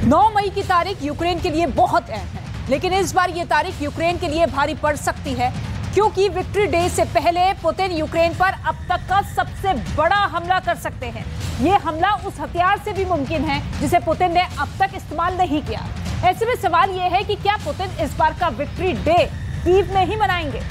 9 मई की तारीख यूक्रेन के लिए बहुत अहम है, लेकिन इस बार ये तारीख यूक्रेन के लिए भारी पड़ सकती है, क्योंकि विक्ट्री डे से पहले पुतिन यूक्रेन पर अब तक का सबसे बड़ा हमला कर सकते हैं। ये हमला उस हथियार से भी मुमकिन है जिसे पुतिन ने अब तक इस्तेमाल नहीं किया। ऐसे में सवाल यह है कि क्या पुतिन इस बार का विक्ट्री डे कीव में ही मनाएंगे?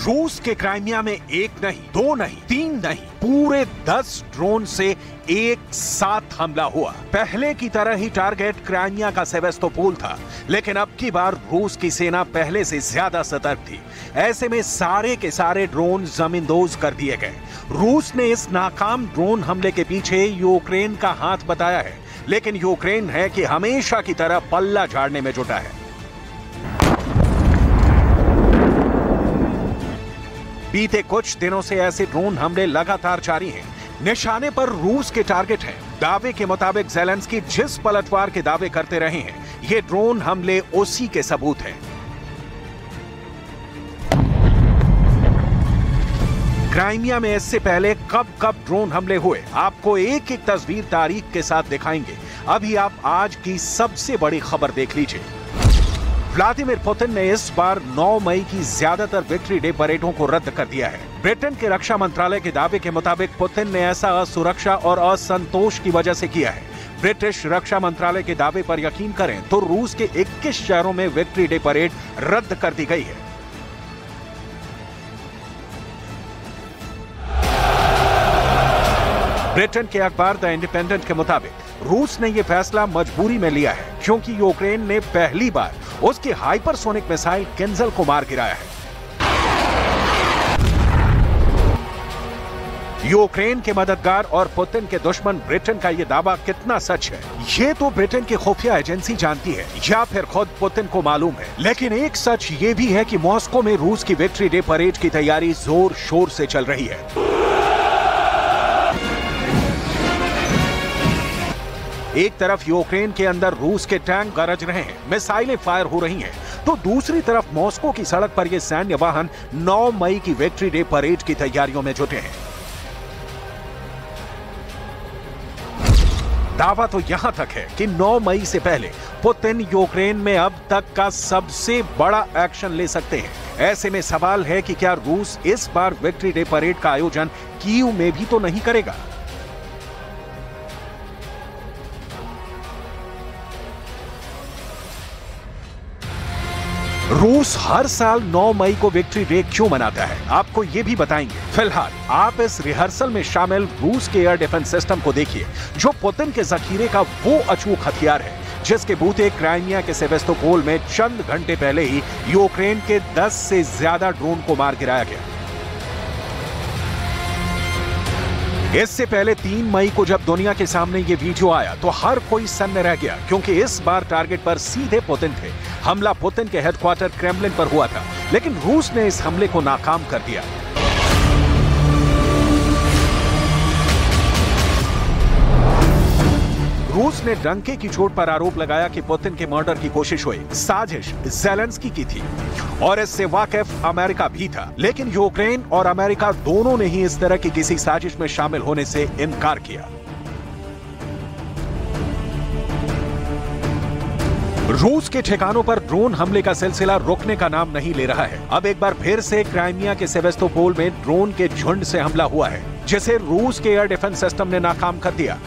रूस के क्राइमिया में एक नहीं, दो नहीं, तीन नहीं, पूरे 10 ड्रोन से एक साथ हमला हुआ। पहले की तरह ही टारगेट क्राइमिया का सेवेस्तोपोल था, लेकिन अब की बार रूस की सेना पहले से ज्यादा सतर्क थी। ऐसे में सारे के सारे ड्रोन जमींदोज कर दिए गए। रूस ने इस नाकाम ड्रोन हमले के पीछे यूक्रेन का हाथ बताया है, लेकिन यूक्रेन है कि हमेशा की तरह पल्ला झाड़ने में जुटा है। बीते कुछ दिनों से ऐसे ड्रोन हमले लगातार जारी हैं। निशाने पर रूस के टारगेट हैं। दावे के मुताबिक ज़ेलेंस्की जिस पलटवार के दावे करते रहे हैं, ये ड्रोन हमले उसी के सबूत हैं। क्राइमिया में इससे पहले कब ड्रोन हमले हुए, आपको एक एक तस्वीर तारीख के साथ दिखाएंगे। अभी आप आज की सबसे बड़ी खबर देख लीजिए। व्लादिमीर पुतिन ने इस बार 9 मई की ज्यादातर विक्ट्री डे परेडों को रद्द कर दिया है। ब्रिटेन के रक्षा मंत्रालय के दावे के मुताबिक पुतिन ने ऐसा असुरक्षा और असंतोष की वजह से किया है। ब्रिटिश रक्षा मंत्रालय के दावे पर यकीन करें तो रूस के 21 शहरों में विक्ट्री डे परेड रद्द कर दी गई है। ब्रिटेन के अखबार द इंडिपेंडेंट के मुताबिक रूस ने यह फैसला मजबूरी में लिया है, क्योंकि यूक्रेन ने पहली बार उसकी हाइपरसोनिक मिसाइल किंजल को मार गिराया है। यूक्रेन के मददगार और पुतिन के दुश्मन ब्रिटेन का यह दावा कितना सच है, ये तो ब्रिटेन की खुफिया एजेंसी जानती है या फिर खुद पुतिन को मालूम है। लेकिन एक सच ये भी है कि मॉस्को में रूस की विक्ट्री डे परेड की तैयारी जोर शोर से चल रही है। एक तरफ यूक्रेन के अंदर रूस के टैंक गरज रहे हैं, मिसाइलें फायर हो रही हैं, तो दूसरी तरफ मॉस्को की सड़क पर ये सैन्य वाहन 9 मई की विक्ट्री डे परेड की तैयारियों में जुटे हैं। दावा तो यहां तक है कि 9 मई से पहले पुतिन यूक्रेन में अब तक का सबसे बड़ा एक्शन ले सकते हैं। ऐसे में सवाल है कि क्या रूस इस बार विक्ट्री डे परेड का आयोजन कीव में भी तो नहीं करेगा? रूस हर साल 9 मई को विक्ट्री डे क्यों मनाता है, आपको ये भी बताएंगे। फिलहाल आप इस रिहर्सल में शामिल रूस के एयर डिफेंस सिस्टम को देखिए, जो पुतिन के जखीरे का वो अचूक हथियार है जिसके बूते क्राइमिया के सेवेस्तोपोल में चंद घंटे पहले ही यूक्रेन के 10 से ज्यादा ड्रोन को मार गिराया गया। इससे पहले 3 मई को जब दुनिया के सामने ये वीडियो आया तो हर कोई सन्न रह गया, क्योंकि इस बार टारगेट पर सीधे पुतिन थे। हमला पुतिन के हेडक्वार्टर क्रेमलिन पर हुआ था, लेकिन रूस ने इस हमले को नाकाम कर दिया। रूस ने डंके की चोट पर आरोप लगाया कि पुतिन के मर्डर की कोशिश हुई, साजिश ज़ेलेंस्की की थी और इससे वाकिफ अमेरिका भी था। लेकिन यूक्रेन और अमेरिका दोनों ने ही इस तरह की किसी साजिश में शामिल होने से इनकार किया। रूस के ठिकानों पर ड्रोन हमले का सिलसिला रुकने का नाम नहीं ले रहा है। अब एक बार फिर से क्राइमिया के सेवेस्तोपोल में ड्रोन के झुंड से हमला हुआ है, जिसे रूस के एयर डिफेंस सिस्टम ने नाकाम कर दिया।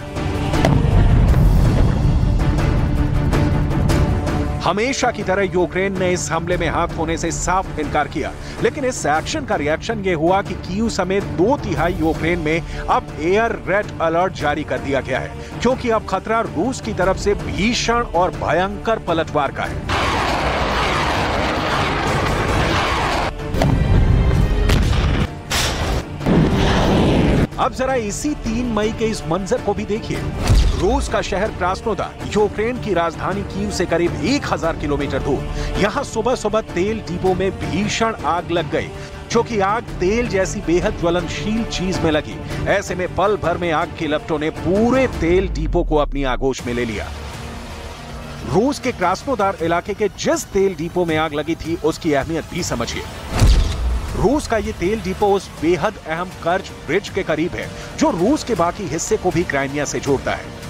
हमेशा की तरह यूक्रेन ने इस हमले में हाथ होने से साफ इनकार किया, लेकिन इस एक्शन का रिएक्शन ये हुआ कि कीव समेत 2/3 यूक्रेन में अब एयर रेड अलर्ट जारी कर दिया गया है, क्योंकि अब खतरा रूस की तरफ से भीषण और भयंकर पलटवार का है। अब जरा इसी 3 मई के इस मंजर को भी देखिए। रूस का शहर क्रास्नोदार यूक्रेन की राजधानी कीव से करीब 1000 किलोमीटर दूर। यहाँ सुबह सुबह तेल डिपो में भीषण आग लग गई, क्योंकि आग तेल जैसी बेहद ज्वलनशील चीज में लगी। ऐसे में पल भर में आग की लपटों ने पूरे तेल डिपो को अपनी आगोश में ले लिया। रूस के क्रास्नोदार इलाके के जिस तेल डिपो में आग लगी थी उसकी अहमियत भी समझिए। रूस का ये तेल डिपो उस बेहद अहम कर्च ब्रिज के करीब है जो रूस के बाकी हिस्से को भी क्राइमिया से जोड़ता है।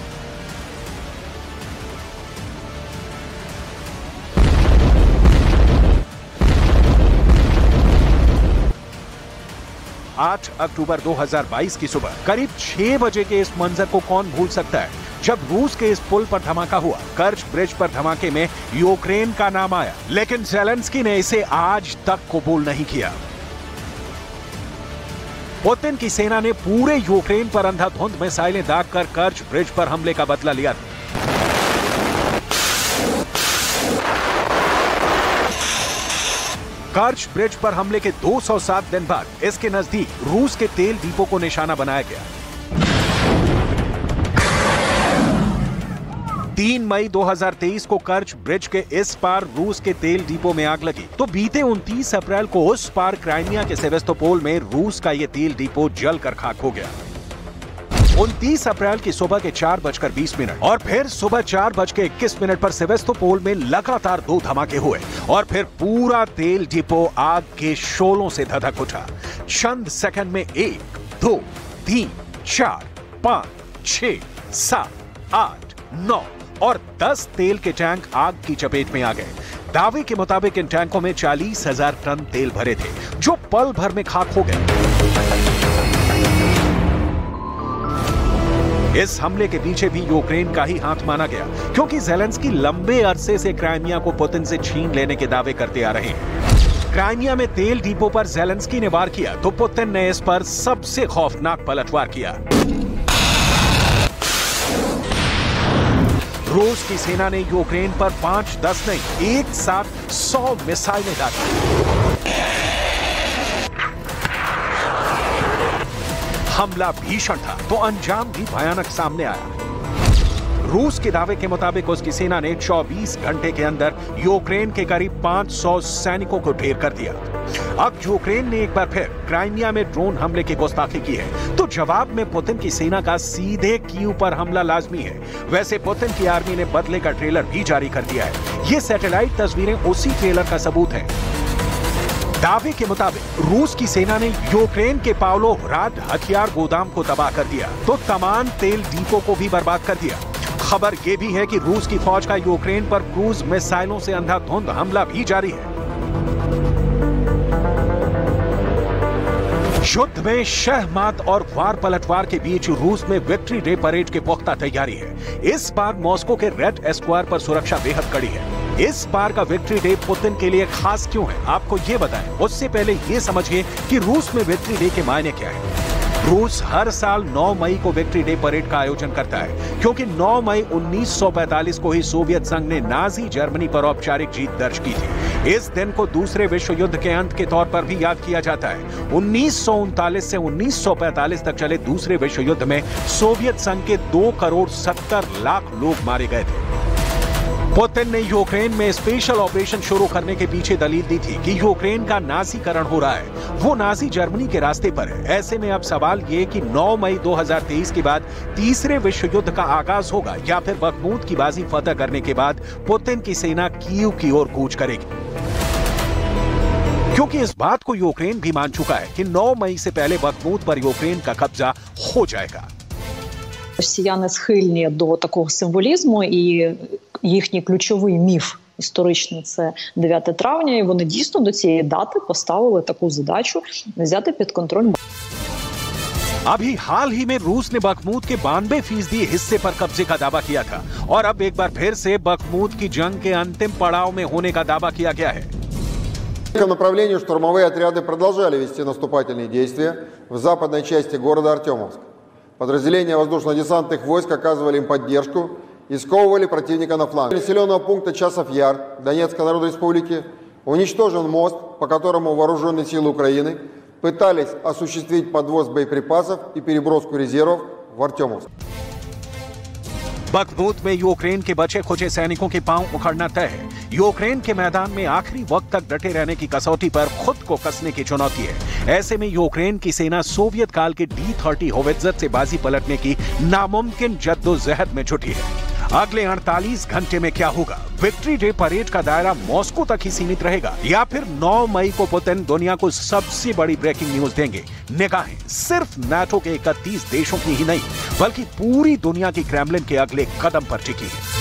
8 अक्टूबर 2022 की सुबह करीब 6 बजे के इस मंजर को कौन भूल सकता है जब रूस के इस पुल पर धमाका हुआ। कर्च ब्रिज पर धमाके में यूक्रेन का नाम आया, लेकिन ज़ेलेंस्की ने इसे आज तक कबूल नहीं किया। पुतिन की सेना ने पूरे यूक्रेन पर अंधाधुंध मिसाइलें दागकर कर्च ब्रिज पर हमले का बदला लिया। कर्च ब्रिज पर हमले के 207 दिन बाद इसके नजदीक रूस के तेल डिपो को निशाना बनाया गया। 3 मई 2023 को कर्च ब्रिज के इस पार रूस के तेल डिपो में आग लगी तो बीते 29 अप्रैल को उस पार क्राइमिया के सेवेस्तोपोल में रूस का यह तेल डिपो जलकर खाक हो गया। 29 अप्रैल की सुबह के 4:20 और फिर सुबह 4:21 पर सेवेस्तोपोल में लगातार 2 धमाके हुए और फिर पूरा तेल डिपो आग के शोलों से धधक उठा। चंद सेकंड में 1, 2, 3, 4, 5, 6, 7, 8, 9 और 10 तेल के टैंक आग की चपेट में आ गए। दावे के मुताबिक इन टैंकों में 40,000 टन तेल भरे थे जो पल भर में खाक हो गए। इस हमले के पीछे भी यूक्रेन का ही हाथ माना गया क्योंकि ज़ेलेंस्की लंबे अरसे से क्राइमिया को पुतिन से छीन लेने के दावे करते आ रहे हैं। क्राइमिया में तेल डिपो पर ज़ेलेंस्की ने वार किया तो पुतिन ने इस पर सबसे खौफनाक पलटवार किया। रूस की सेना ने यूक्रेन पर 5-10 नहीं, एक साथ 100 मिसाइलें दागी। हमला भीषण था तो अंजाम भी भयानक सामने आया। रूस के दावे के मुताबिक उसकी सेना ने 24 घंटे के अंदर यूक्रेन के करीब 500 सैनिकों को ढेर कर दिया। अब यूक्रेन ने एक बार फिर क्राइमिया में ड्रोन हमले की गुस्ताखी की है तो जवाब में पुतिन की सेना का सीधे कीव पर हमला लाजमी है। वैसे पुतिन की आर्मी ने बदले का ट्रेलर भी जारी कर दिया है। ये सैटेलाइट तस्वीरें उसी ट्रेलर का सबूत है। दावे के मुताबिक रूस की सेना ने यूक्रेन के पावलोव्हराड हथियार गोदाम को तबाह कर दिया तो तमाम तेल डिपो को भी बर्बाद कर दिया। खबर यह भी है कि रूस की फौज का यूक्रेन पर क्रूज मिसाइलों से अंधाधुंध हमला भी जारी है। युद्ध में शहमात और वार पलटवार के बीच रूस में विक्ट्री डे परेड की पुख्ता तैयारी है। इस बार मॉस्को के रेड स्क्वायर पर सुरक्षा बेहद कड़ी है। इस बार का विक्ट्री डे पुतिन के लिए खास क्यों है, आपको ये बताएं। उससे पहले ये समझिए कि रूस में विक्ट्री डे के मायने क्या है। रूस हर साल 9 मई को विक्ट्री डे परेड का आयोजन करता है क्योंकि 9 मई 1945 को ही सोवियत संघ ने नाजी जर्मनी पर औपचारिक जीत दर्ज की थी। इस दिन को दूसरे विश्व युद्ध के अंत के तौर पर भी याद किया जाता है। 1939 से 1945 तक चले दूसरे विश्व युद्ध में सोवियत संघ के 2,70,00,000 लोग मारे गए थे। पुतिन ने यूक्रेन में स्पेशल ऑपरेशन शुरू करने के पीछे दलील दी थी कि यूक्रेन का नाजीकरण हो रहा है, वो नाजी जर्मनी के रास्ते पर है। ऐसे में अब सवाल ये कि 9 मई 2023 के बाद तीसरे विश्व युद्ध का आगाज होगा या फिर बखमूत की बाजी फतह करने के बाद पुतिन की सेना कीव की ओर कूच करेगी, क्योंकि इस बात को यूक्रेन भी मान चुका है कि 9 मई से पहले बखमूत पर यूक्रेन का कब्जा हो जाएगा। Росіяни схильні до такого символізму, і їхній ключовий міф історичний – це 9 травня, і вони дійсно до цієї дати поставили таку задачу взяти під контроль. अभी हाल ही में रूस ने बखमूत के 92% हिस्से पर कब्जे का दावा किया था और अब एक बार फिर से बखमूत की जंग के अंतिम पड़ाव में होने का दावा किया गया है। По направлению штурмовые отряды продолжали вести наступательные действия в западной части города Артемовск. Подразделения воздушно-десантных войск оказывали им поддержку и сковывали противника на фланге. Населенного пункта Часов-Яр Донецкой Народной Республики уничтожен мост, по которому вооруженные силы Украины пытались осуществить подвоз боеприпасов и переброску резервов в Артемовск. बखमूत में यूक्रेन के बचे खुचे सैनिकों के पांव उखड़ना तय है। यूक्रेन के मैदान में आखिरी वक्त तक डटे रहने की कसौटी पर खुद को कसने की चुनौती है। ऐसे में यूक्रेन की सेना सोवियत काल के D-30 होवित्ज़र से बाजी पलटने की नामुमकिन जद्दोजहद में जुटी है। अगले 48 घंटे में क्या होगा? विक्ट्री डे परेड का दायरा मॉस्को तक ही सीमित रहेगा या फिर 9 मई को पुतिन दुनिया को सबसे बड़ी ब्रेकिंग न्यूज देंगे? निगाहें सिर्फ नाटो के 31 देशों की ही नहीं बल्कि पूरी दुनिया की क्रेमलिन के अगले कदम पर टिकी है।